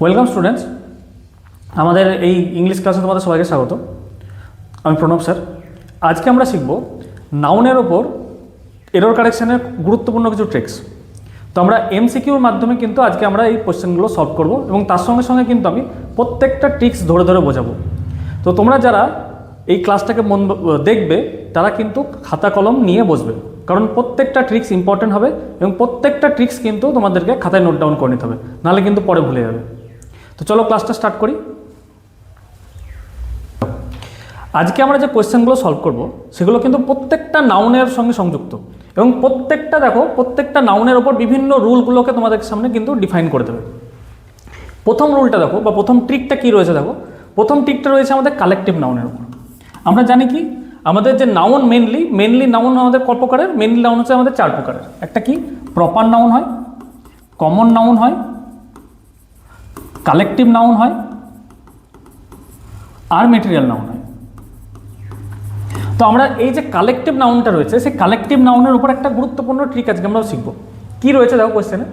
Welcome students, আমাদের এই English ক্লাসে তোমাদের সবাইকে স্বাগত। আমি প্রণব স্যার। আজকে আমরা শিখব নাউনের ওপর এরর কারেকশানের গুরুত্বপূর্ণ কিছু ট্রিক্স। তো আমরা এমসিকিউর মাধ্যমে কিন্তু আজকে আমরা এই কোশ্চেনগুলো সলভ করব এবং তার সঙ্গে সঙ্গে কিন্তু আমি প্রত্যেকটা ট্রিক্স ধরে ধরে বোঝাবো। তো তোমরা যারা এই ক্লাসটাকে দেখবে তারা কিন্তু খাতা কলম নিয়ে বসবে, কারণ প্রত্যেকটা ট্রিক্স ইম্পর্টেন্ট হবে এবং প্রত্যেকটা ট্রিক্স কিন্তু তোমাদেরকে খাতায় নোট ডাউন করে নিতে হবে, নাহলে কিন্তু পরে ভুলে যাবে। তো চলো ক্লাসটা স্টার্ট করি। আজকে আমরা যে কোয়েশ্চেনগুলো সলভ করব সেগুলো কিন্তু প্রত্যেকটা নাউনের সঙ্গে সংযুক্ত এবং প্রত্যেকটা নাউনের ওপর বিভিন্ন রুলগুলোকে তোমাদের সামনে কিন্তু ডিফাইন করে দেবে। প্রথম রুলটা দেখো, বা প্রথম ট্রিকটা কী রয়েছে দেখো। প্রথম ট্রিকটা রয়েছে আমাদের কালেকটিভ নাউনের ওপর। আমরা জানি কি, আমাদের যে নাউন মেনলি নাউন আমাদের কত প্রকারের? মেনলি নাউন হচ্ছে আমাদের 4 প্রকারের। একটা কি, প্রপার নাউন হয়, কমন নাউন হয়, কালেকটিভ নাউন হয়, আর মেটেরিয়াল নাউন হয়। তো আমরা এই যে কালেকটিভ নাউনটা রয়েছে, সেই কালেকটিভ নাউনের উপর একটা গুরুত্বপূর্ণ ট্রিক আজকে আমরা শিখব। কি রয়েছে দেখো কোয়েশ্চেনে,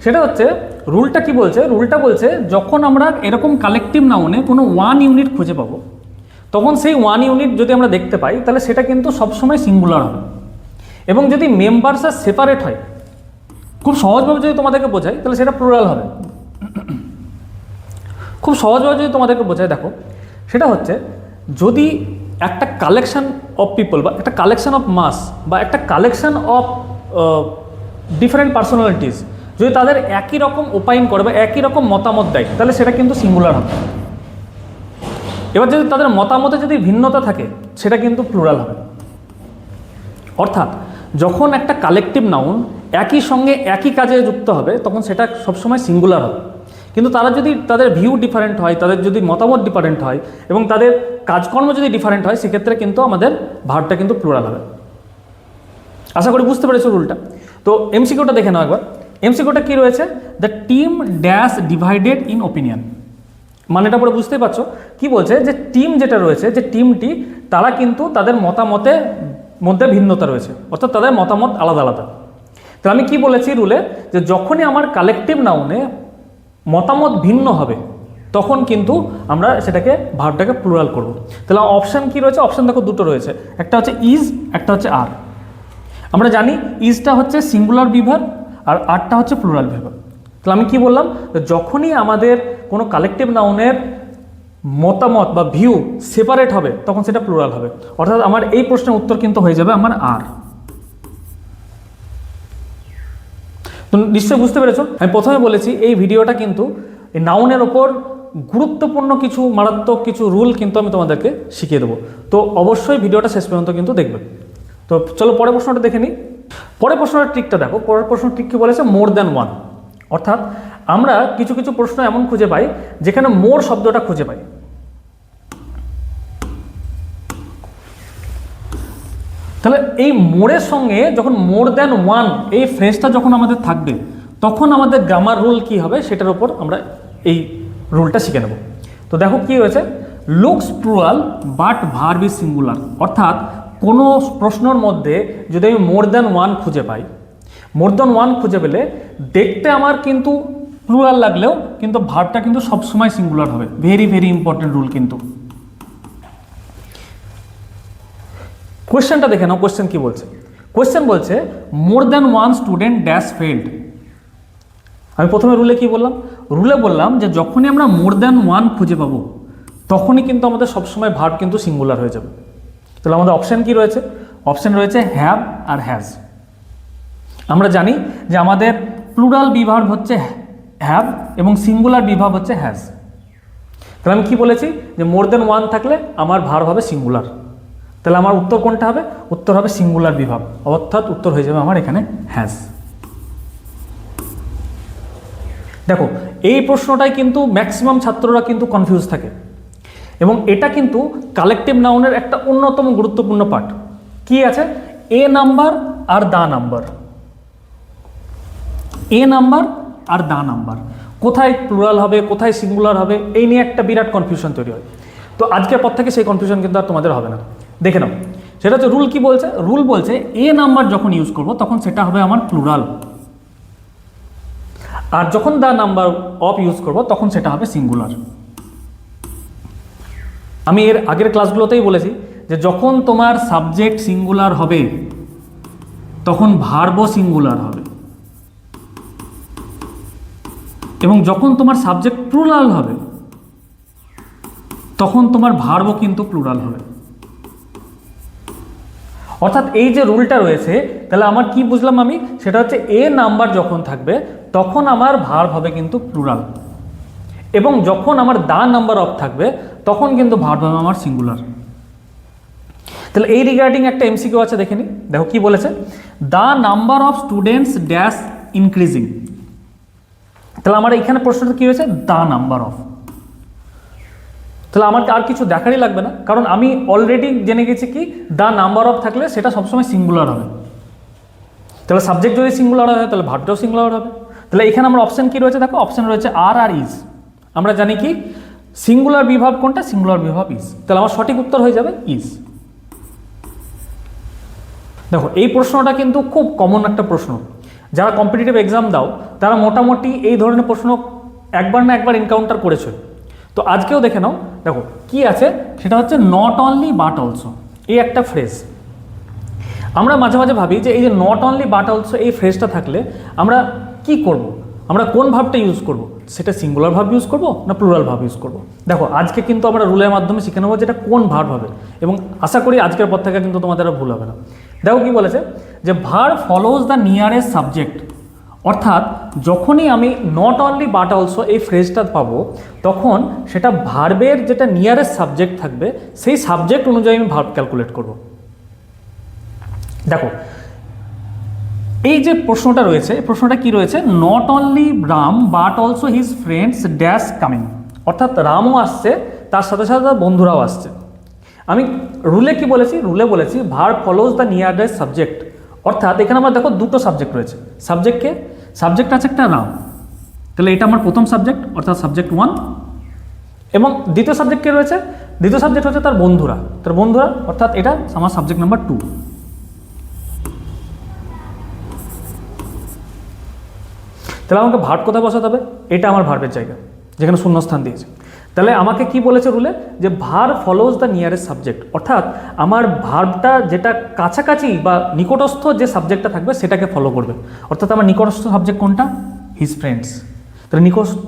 সেটা হচ্ছে রুলটা কি বলছে। রুলটা বলছে যখন আমরা এরকম কালেকটিভ নাউনে কোনো 1 ইউনিট খুঁজে পাবো, তখন সেই 1 ইউনিট যদি আমরা দেখতে পাই তাহলে সেটা কিন্তু সবসময় সিঙ্গুলার হবে। এবং যদি মেম্বারসের সেপারেট হয়, খুব সহজভাবে যদি তোমাদেরকে বোঝাই তাহলে সেটা প্লুরাল হবে। খুব সহজভাবে যদি তোমাদেরকে বোঝায়, দেখো সেটা হচ্ছে যদি একটা কালেকশন অফ পিপল বা একটা কালেকশন অফ মাস বা একটা কালেকশন অফ ডিফারেন্ট পার্সোনালিটিস যদি তাদের একই রকম ওপাইন করে বা একই রকম মতামত দেয়, তাহলে সেটা কিন্তু সিঙ্গুলার হবে। এবার যদি তাদের মতামতে যদি ভিন্নতা থাকে, সেটা কিন্তু প্লুরাল হবে। অর্থাৎ যখন একটা কালেকটিভ নাউন একই সঙ্গে একই কাজে যুক্ত হবে, তখন সেটা সবসময় সিঙ্গুলার হবে। কিন্তু তারা যদি তাদের ভিউ ডিফারেন্ট হয়, তাদের যদি মতামত ডিফারেন্ট হয় এবং তাদের কাজকর্ম যদি ডিফারেন্ট হয়, সেক্ষেত্রে কিন্তু আমাদের ভার্বটা কিন্তু প্লুরাল হবে। আশা করি বুঝতে পেরেছো রুলটা। তো এমসিকিউটা দেখে নাও একবার। এমসিকিউটা কি রয়েছে? The team dash divided in opinion. মানেটা পরে বুঝতেই পারছো কি বলছে, যে টিম যেটা রয়েছে, যে টিমটি তারা কিন্তু তাদের মতামতের মধ্যে ভিন্নতা রয়েছে, অর্থাৎ তাদের মতামত আলাদা আলাদা। তো আমি কি বলেছি রুলে, যে যখনই আমার কালেকটিভ নাউনে মতামত ভিন্ন হবে, তখন কিন্তু আমরা সেটাকে ভার্বটাকে প্লুরাল করব। তাহলে অপশান কি রয়েছে? অপশান দেখো দুটো রয়েছে, একটা হচ্ছে ইজ, একটা হচ্ছে আর। আমরা জানি ইজটা হচ্ছে সিঙ্গুলার বিভার আর আরটা হচ্ছে প্লুরাল বিভার। তাহলে আমি কি বললাম, যখনই আমাদের কোনো কালেকটিভ নাউনের মতামত বা ভিউ সেপারেট হবে, তখন সেটা প্লুরাল হবে। অর্থাৎ আমার এই প্রশ্নের উত্তর কিন্তু হয়ে যাবে আমার আর। তো নিশ্চয়ই বুঝতে পেরেছো। আমি প্রথমে বলেছি এই ভিডিওটা কিন্তু এই নাউনের ওপর গুরুত্বপূর্ণ কিছু মারাত্মক কিছু রুল কিন্তু আমি তোমাদেরকে শিখিয়ে দেবো। তো অবশ্যই ভিডিওটা শেষ পর্যন্ত কিন্তু দেখবে। তো চলো পরের প্রশ্নটা দেখে নিই। পরের প্রশ্নের ট্রিকটা দেখো। পরের প্রশ্নের ট্রিক কি বলেছে? মোর দ্যান ওয়ান। অর্থাৎ আমরা কিছু কিছু প্রশ্ন এমন খুঁজে পাই যেখানে মোর শব্দটা খুঁজে পাই। তাহলে এই মোরের সঙ্গে যখন মোর দ্যান ওয়ান এই ফ্রেজটা যখন আমাদের থাকবে, তখন আমাদের গ্রামার রুল কি হবে সেটার উপর আমরা এই রুলটা শিখে নেব। তো দেখো কি হয়েছে, looks plural but verb is singular. অর্থাৎ কোনো প্রশ্নের মধ্যে যদি আমি মোর দ্যান ওয়ান খুঁজে পাই, মোর দ্যান ওয়ান খুঁজে পেলে দেখতে আমার কিন্তু প্লুরাল লাগলেও কিন্তু ভার্বটা কিন্তু সবসময় সিঙ্গুলার হবে। ভেরি ভেরি ইম্পর্টেন্ট রুল কিন্তু। কোয়েশ্চেনটা দেখে নাও। কোয়েশ্চেন কি বলছে? কোয়েশ্চেন বলছে more than one student dash failed. আমি প্রথমে রুলে কি বললাম? রুলে বললাম যে যখনই আমরা মোর দ্যান ওয়ান খুঁজে পাবো, তখনই কিন্তু আমাদের সবসময় ভার্ব কিন্তু সিঙ্গুলার হয়ে যাবে। তাহলে আমাদের অপশান কি রয়েছে? অপশান রয়েছে হ্যাভ আর হ্যাজ। আমরা জানি যে আমাদের প্লুরাল বিভার্ব হচ্ছে হ্যাভ এবং সিঙ্গুলার বিভার্ব হচ্ছে হ্যাজ। তাহলে আমি কি বলেছি, যে মোর দ্যান ওয়ান থাকলে আমার ভার্ব হবে সিঙ্গুলার। তাহলে আমার উত্তর কোনটা হবে? উত্তর হবে সিঙ্গুলার বিভাগ, অর্থাৎ উত্তর হয়ে যাবে আমার এখানে হ্যাজ। দেখো এই প্রশ্নটাই কিন্তু ম্যাক্সিমাম ছাত্ররা কিন্তু কনফিউজ থাকে এবং এটা কিন্তু কালেকটিভ নাউনের একটা অন্যতম গুরুত্বপূর্ণ পার্ট। কি আছে? এ number R the number. A number R the number কোথায় প্লুরাল হবে, কোথায় সিঙ্গুলার হবে, এই নিয়ে একটা বিরাট কনফিউশন তৈরি হয়। তো আজকের পর থেকে সেই কনফিউশন কিন্তু আর তোমাদের হবে না। দেখে নাও, সেটা হচ্ছে রুল কি বলছে। রুল বলছে এ নাম্বার যখন ইউজ করব তখন সেটা হবে আমার প্লুরাল, আর যখন দ্য নাম্বার অফ ইউজ করব তখন সেটা হবে সিঙ্গুলার। আমি এর আগের ক্লাসগুলোতেই বলেছি যে যখন তোমার সাবজেক্ট সিঙ্গুলার হবে তখন ভার্বও সিঙ্গুলার হবে, এবং যখন তোমার সাবজেক্ট প্লুরাল হবে তখন তোমার ভার্বও কিন্তু প্লুরাল হবে। অর্থাৎ এই যে রুলটা রয়েছে, তাহলে আমার কি বুঝলাম আমি, সেটা হচ্ছে এ নাম্বার যখন থাকবে তখন আমার ভার্ব হবে কিন্তু প্লুরাল, এবং যখন আমার দা নাম্বার অফ থাকবে তখন কিন্তু ভার্ব হবে আমার সিঙ্গুলার। তাহলে এই রিগার্ডিং একটা এমসিকিউ আছে, দেখে নি। দেখো কি বলেছে, the number of students dash increasing. তাহলে আমার এখানে প্রশ্নটা কি হয়েছে, দ্য নাম্বার অফ। তাহলে আমার আর কিছু দেখারই লাগবে না, কারণ আমি অলরেডি জেনে গেছি কি দ্য নাম্বার অফ থাকলে সেটা সবসময় সিঙ্গুলার হবে। তাহলে সাবজেক্ট যদি সিঙ্গুলার হয় তাহলে ভার্বটাও সিঙ্গুলার হবে। তাহলে এখানে আমার অপশন কি রয়েছে, দেখো অপশন রয়েছে আর আর ইজ। আমরা জানি কি সিঙ্গুলার বিভাব কোনটা, সিঙ্গুলার বিভাব ইজ। তাহলে আমার সঠিক উত্তর হয়ে যাবে ইজ। দেখো এই প্রশ্নটা কিন্তু খুব কমন একটা প্রশ্ন, যারা কম্পিটিটিভ এক্সাম দাও তারা মোটামুটি এই ধরনের প্রশ্ন একবার না একবার এনকাউন্টার করেছে। তো আজকেও দেখে নাও, দেখো কি আছে, সেটা হচ্ছে নট অনলি বাট অলসো, এই একটা ফ্রেজ। আমরা মাঝে মাঝে ভাবি যে এই যে নট অনলি বাট অলসো এই ফ্রেজটা থাকলে আমরা কি করব, আমরা কোন ভাবটা ইউজ করব, সেটা সিঙ্গুলার ভাব ইউজ করব না প্লুরাল ভাব ইউজ করব। দেখো আজকে কিন্তু আমরা রুলের মাধ্যমে শিখে নেবো যেটা কোন ভার্ব হবে, এবং আশা করি আজকের পর থেকে কিন্তু তোমাদের আর ভুল হবে না। দেখো কি বলেছে, যে verb follows the nearest subject. অর্থাৎ যখনই আমি নট অনলি বাট অলসো এই ফ্রেজটা পাবো তখন সেটা ভার্বের যেটা নিয়ারেস্ট সাবজেক্ট থাকবে সেই সাবজেক্ট অনুযায়ী আমি ভার্ব ক্যালকুলেট করব। দেখো এই যে প্রশ্নটা রয়েছে, প্রশ্নটা কি রয়েছে, not only Ram but also his friends dash coming. অর্থাৎ রামও আসছে, তার সাথে সাথে তার বন্ধুরাও আসছে। আমি রুলে কি বলেছি, রুলে বলেছি verb follows the nearest subject. অর্থাৎ এখানে আমার দেখো দুটো সাবজেক্ট রয়েছে, সাবজেক্টকে সাবজেক্ট আছে একটা রাম, তাহলে এটা আমার প্রথম সাবজেক্ট অর্থাৎ সাবজেক্ট 1, এবং দ্বিতীয় সাবজেক্ট কে রয়েছে, দ্বিতীয় সাবজেক্ট হচ্ছে তার বন্ধুরা, অর্থাৎ এটা আমার সাবজেক্ট নাম্বার 2। তাহলে আমাকে ভার্ব কোথায় বসাতে হবে, এটা আমার ভার্বের জায়গা যেখানে শূন্যস্থান দিয়েছে। তাহলে আমাকে কি বলেছে রুলে, যে verb follows the nearest subject. অর্থাৎ আমার ভার্বটা যেটা কাছাকাছি বা নিকটস্থ যে সাবজেক্টটা থাকবে সেটাকে ফলো করবে। অর্থাৎ আমার নিকটস্থ সাবজেক্ট কোনটা, হিজ ফ্রেন্ডস। তাহলে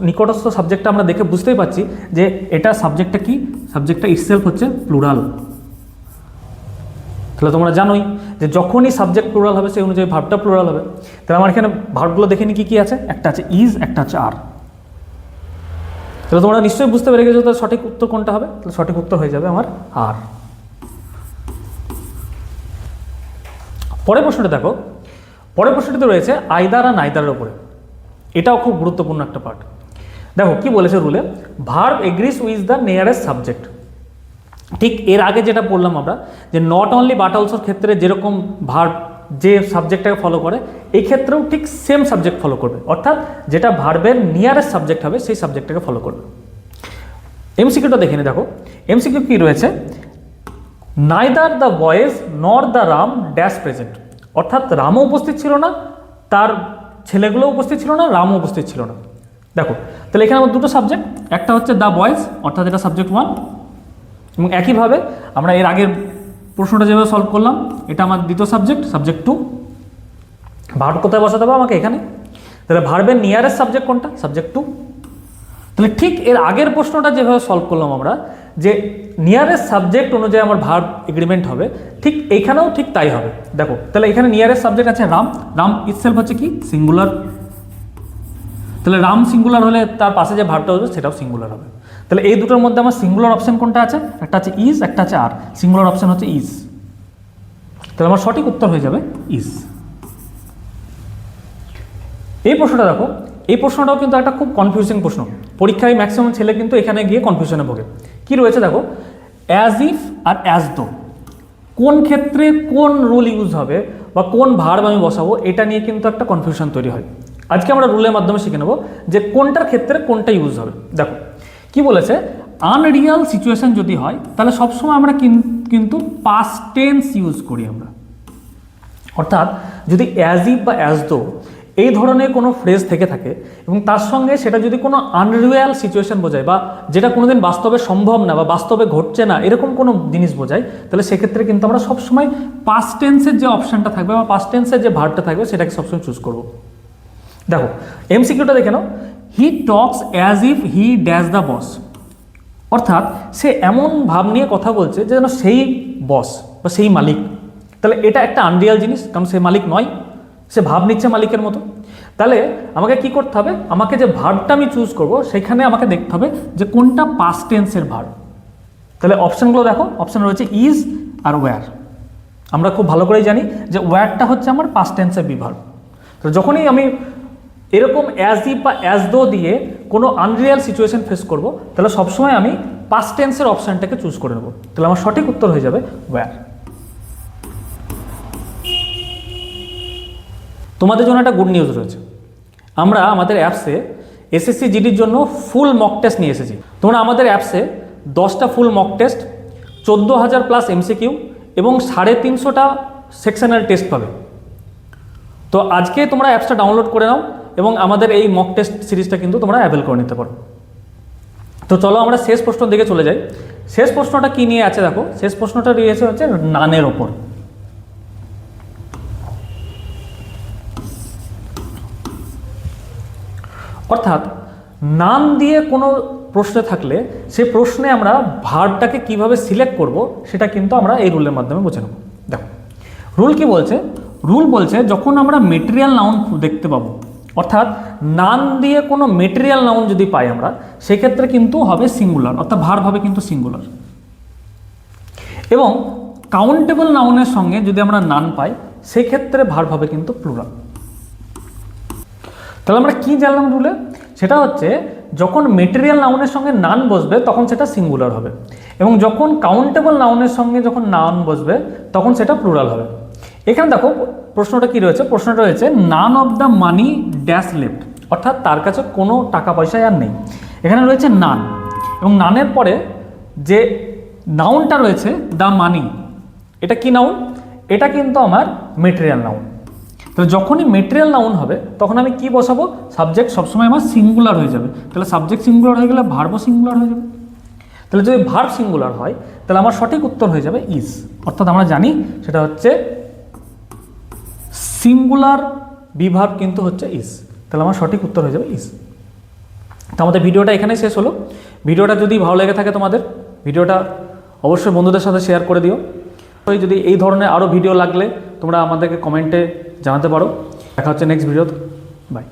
নিকটস্থ সাবজেক্টটা আমরা দেখে বুঝতেই পারছি যে এটা সাবজেক্টটা কি, সাবজেক্টটা ইটসেলফ হচ্ছে প্লুরাল। তাহলে তোমরা জানোই যে যখনই সাবজেক্ট প্লুরাল হবে সেই অনুযায়ী ভার্বটা প্লুরাল হবে। তাহলে আমার এখানে ভার্বগুলো দেখে নি কি আছে, একটা আছে ইজ, একটা আছে আর। তাহলে তোমরা নিশ্চয়ই বুঝতে পেরে গেছো তাহলে সঠিক উত্তর কোনটা হবে, তাহলে সঠিক উত্তর হয়ে যাবে আমার আর। পরের প্রশ্নটা দেখো, পরের প্রশ্নটিতে রয়েছে আইদার আর নাইদারের উপরে। এটাও খুব গুরুত্বপূর্ণ একটা পার্ট। দেখো কি বলেছে রুলে, verb agrees with the nearest subject. ঠিক এর আগে যেটা বললাম আমরা, যে নট অনলি বাট অলসোর ক্ষেত্রে যেরকম ভার্ব যে সাবজেক্টটাকে ফলো করে, এই ক্ষেত্রেও ঠিক সেম সাবজেক্ট ফলো করবে। অর্থাৎ যেটা ভার্বের নিয়ারেস্ট সাবজেক্ট হবে সেই সাবজেক্টটাকে ফলো করবে। এমসিকিউটা দেখে নি, দেখো এমসিকিউ কি রয়েছে, নাইদার দ্য বয়েজ নর দ্য রাম ড্যাশ প্রেজেন্ট। অর্থাৎ রামও উপস্থিত ছিল না, তার ছেলেগুলো উপস্থিত ছিল না, রামও উপস্থিত ছিল না। দেখো তাহলে এখানে আমার দুটো সাবজেক্ট, একটা হচ্ছে দ্য বয়েজ অর্থাৎ এটা সাবজেক্ট 1, এবং একইভাবে আমরা এর আগের প্রশ্নটা যেভাবে সলভ করলাম এটা আমার দ্বিতীয় সাবজেক্ট, সাবজেক্ট 2। ভার্ব কোথায় বসাতে হবে আমাকে এখানে, তাহলে ভার্বের নিয়ারেস্ট সাবজেক্ট কোনটা, সাবজেক্ট 2। তাহলে ঠিক এর আগের প্রশ্নটা যেভাবে সলভ করলাম আমরা, যে নিয়ারেস্ট সাবজেক্ট অনুযায়ী আমার ভার্ব এগ্রিমেন্ট হবে, ঠিক এখানেও ঠিক তাই হবে। দেখো তাহলে এখানে নিয়ারেস্ট সাবজেক্ট আছে রাম, রাম ইটসেলফ হচ্ছে কি সিঙ্গুলার। তাহলে রাম সিঙ্গুলার হলে তার পাশে যে ভার্বটা হবে সেটাও সিঙ্গুলার হবে। তাহলে এই দুটোর মধ্যে আমার সিঙ্গুলার অপশন কোনটা আছে, একটা আছে ইজ, একটা আছে আর। সিঙ্গুলার অপশন হচ্ছে ইজ, তাহলে আমার সঠিক উত্তর হয়ে যাবে ইজ। এই প্রশ্নটা দেখো, এই প্রশ্নটাও কিন্তু একটা খুব কনফিউজিং প্রশ্ন। পরীক্ষায় ম্যাক্সিমাম ছেলে কিন্তু এখানে গিয়ে কনফিউশনে ভোগে। কি রয়েছে দেখো, as if R as though, কোন ক্ষেত্রে কোন রুল ইউজ হবে বা কোন ভার্ব আমি বসাবো, এটা নিয়ে কিন্তু একটা কনফিউশন তৈরি হয়। আজকে আমরা রুলের মাধ্যমে শিখে নেব যে কোনটার ক্ষেত্রে কোনটা ইউজ হবে। দেখো কি বলেছে, আনরিয়াল সিচুয়েশন যদি হয় তাহলে সবসময় আমরা কিন্তু পাস্ট টেন্স ইউজ করি আমরা। অর্থাৎ যদি অ্যাজ ইফ বা অ্যাজ দো এই ধরনের কোনো ফ্রেজ থেকে থাকে এবং তার সঙ্গে সেটা যদি কোনো আনরিয়াল সিচুয়েশন বোঝায় বা যেটা কোনোদিন বাস্তবে সম্ভব না বা বাস্তবে ঘটছে না এরকম কোনো জিনিস বোঝায়, তাহলে সেক্ষেত্রে কিন্তু আমরা সবসময় পাস্ট টেন্সের যে অপশানটা থাকবে বা পাস্ট টেন্সের যে ভার্বটা থাকবে সেটাকে সবসময় চুজ করব। দেখো এমসিকিউটা দেখে নাও, he talks as if he dash the boss, অর্থাৎ সে এমন ভাব নিয়ে কথা বলছে যে যেন সেই বস বা সেই মালিক। তাহলে এটা একটা আনরিয়াল জিনিস, কারণ সে মালিক নয়, সে ভাব নিচ্ছে মালিকের মতো। তাহলে আমাকে কি করতে হবে, আমাকে যে ভার্বটা আমি চুজ করব সেখানে আমাকে দেখতে হবে যে কোনটা পাস্ট টেন্সের ভার্ব। তাহলে অপশানগুলো দেখো, অপশান রয়েছে ইজ আর ওয়্যার। আমরা খুব ভালো করেই জানি যে ওয়্যারটা হচ্ছে আমার পাস্ট টেন্সের বিভার্ব। তো যখনই আমি এরকম অ্যাজ ইফ বা অ্যাজ দো দিয়ে কোনো আনরিয়াল সিচুয়েশন ফেস করব, তাহলে সবসময় আমি পাস্ট টেন্সের অপশানটাকে চুজ করে নেব। তাহলে আমার সঠিক উত্তর হয়ে যাবে ওয়্যার। তোমাদের জন্য একটা গুড নিউজ রয়েছে, আমরা আমাদের অ্যাপসে এসএসসি জিডির জন্য ফুল মক টেস্ট নিয়ে এসেছি। তোমরা আমাদের অ্যাপসে 10টা full mock test, 14,000 plus MCQ এবং 350টা সেকশনাল টেস্ট পাবে। তো আজকে তোমরা অ্যাপসটা ডাউনলোড করে নাও এবং আমাদের এই মক টেস্ট সিরিজটা কিন্তু তোমরা অ্যাভেল করে নিতে পারো। তো চলো আমরা শেষ প্রশ্নের দিকে চলে যাই। শেষ প্রশ্নটা কি নিয়ে আছে দেখো, শেষ প্রশ্নটা রয়েছে হচ্ছে নানের ওপর। অর্থাৎ নাম দিয়ে কোনো প্রশ্নে থাকলে সেই প্রশ্নে আমরা ভার্বটাকে কিভাবে সিলেক্ট করব সেটা কিন্তু আমরা এই রুলের মাধ্যমে বুঝে নেব। দেখো রুল কি বলছে, রুল বলছে যখন আমরা মেটেরিয়াল নাউন দেখতে পাবো, অর্থাৎ নাম দিয়ে কোনো মেটেরিয়াল নাউন যদি পাই আমরা, সেক্ষেত্রে কিন্তু হবে সিঙ্গুলার, অর্থাৎ ভার্ব হবে কিন্তু সিঙ্গুলার। এবং কাউন্টেবল নাউনের সঙ্গে যদি আমরা নান পাই সেক্ষেত্রে ভার্ব হবে কিন্তু প্লুরাল। তাহলে আমরা কি জানলাম রুলে, সেটা হচ্ছে যখন মেটেরিয়াল নাউনের সঙ্গে নান বসবে তখন সেটা সিঙ্গুলার হবে, এবং যখন কাউন্টেবল নাউনের সঙ্গে যখন নাউন বসবে তখন সেটা প্লুরাল হবে। এখানে দেখো প্রশ্নটা কি রয়েছে, প্রশ্নটা রয়েছে none of the money dash left, অর্থাৎ তার কাছে কোনো টাকা পয়সায় আর নেই। এখানে রয়েছে নান এবং নানের পরে যে নাউনটা রয়েছে দ্য মানি, এটা কি নাউন, এটা কিন্তু আমার মেটেরিয়াল নাউন। তো যখনই মেটেরিয়াল নাউন হবে তখন আমি কি বসাবো, সাবজেক্ট সবসময় আমার সিঙ্গুলার হয়ে যাবে। তাহলে সাবজেক্ট সিঙ্গুলার হয়ে গেলে ভার্বও সিঙ্গুলার হয়ে যাবে। তাহলে যদি ভার্ব সিঙ্গুলার হয় তাহলে আমার সঠিক উত্তর হয়ে যাবে ইজ, অর্থাৎ আমরা জানি সেটা হচ্ছে সিঙ্গুলার বিভার্ব কিন্তু হচ্ছে ইজ। তাহলে আমার সঠিক উত্তর হয়ে যাবে ইজ। তো আমাদের ভিডিওটা এখানেই শেষ হলো। ভিডিওটা যদি ভালো লেগে থাকে তোমাদের, ভিডিওটা অবশ্যই বন্ধুদের সাথে শেয়ার করে দিও। যদি এই ধরনের আরও ভিডিও লাগলে তোমরা আমাদেরকে কমেন্টে জানাতে পারো। দেখা হচ্ছে নেক্সট ভিডিওতে, বাই।